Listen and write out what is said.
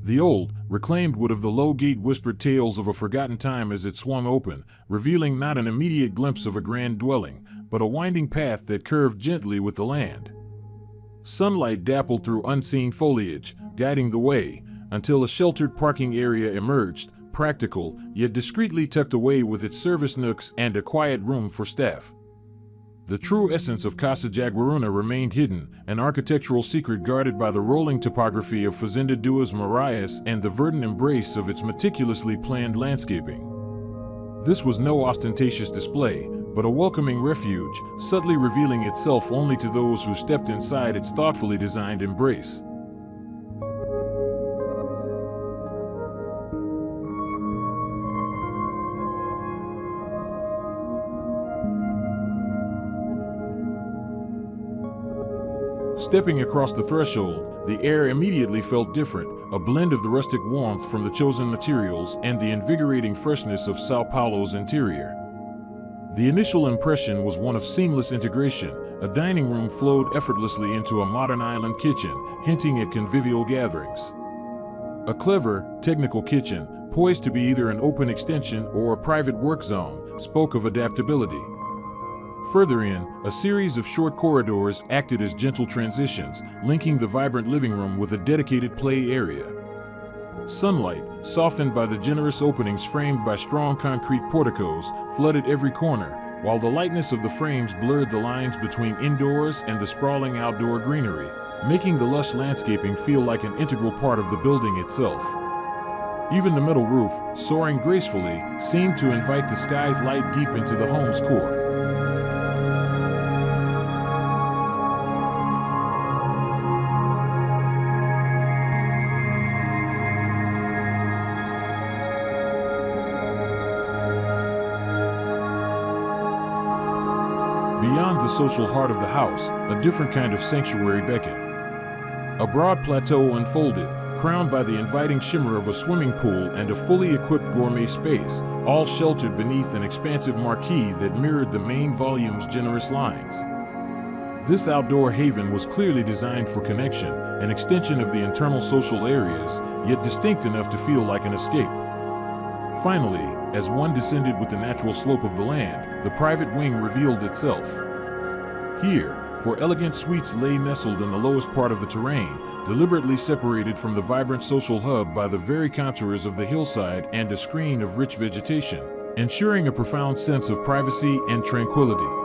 The old, reclaimed wood of the low gate whispered tales of a forgotten time as it swung open, revealing not an immediate glimpse of a grand dwelling, but a winding path that curved gently with the land. Sunlight dappled through unseen foliage, guiding the way, until a sheltered parking area emerged, practical, yet discreetly tucked away with its service nooks and a quiet room for staff. The true essence of Casa Jaguariúna remained hidden, an architectural secret guarded by the rolling topography of Fazenda Duas Marias and the verdant embrace of its meticulously planned landscaping. This was no ostentatious display, but a welcoming refuge, subtly revealing itself only to those who stepped inside its thoughtfully designed embrace. Stepping across the threshold, the air immediately felt different, a blend of the rustic warmth from the chosen materials and the invigorating freshness of São Paulo's interior. The initial impression was one of seamless integration. A dining room flowed effortlessly into a modern island kitchen, hinting at convivial gatherings. A clever, technical kitchen, poised to be either an open extension or a private work zone, spoke of adaptability. Further in, a series of short corridors acted as gentle transitions, linking the vibrant living room with a dedicated play area. Sunlight, softened by the generous openings framed by strong concrete porticos, flooded every corner, while the lightness of the frames blurred the lines between indoors and the sprawling outdoor greenery, making the lush landscaping feel like an integral part of the building itself. Even the metal roof, soaring gracefully, seemed to invite the sky's light deep into the home's core. Beyond the social heart of the house, a different kind of sanctuary beckoned. A broad plateau unfolded, crowned by the inviting shimmer of a swimming pool and a fully equipped gourmet space, all sheltered beneath an expansive marquee that mirrored the main volume's generous lines. This outdoor haven was clearly designed for connection, an extension of the internal social areas, yet distinct enough to feel like an escape. Finally, as one descended with the natural slope of the land, the private wing revealed itself. Here, four elegant suites lay nestled in the lowest part of the terrain, deliberately separated from the vibrant social hub by the very contours of the hillside and a screen of rich vegetation, ensuring a profound sense of privacy and tranquility.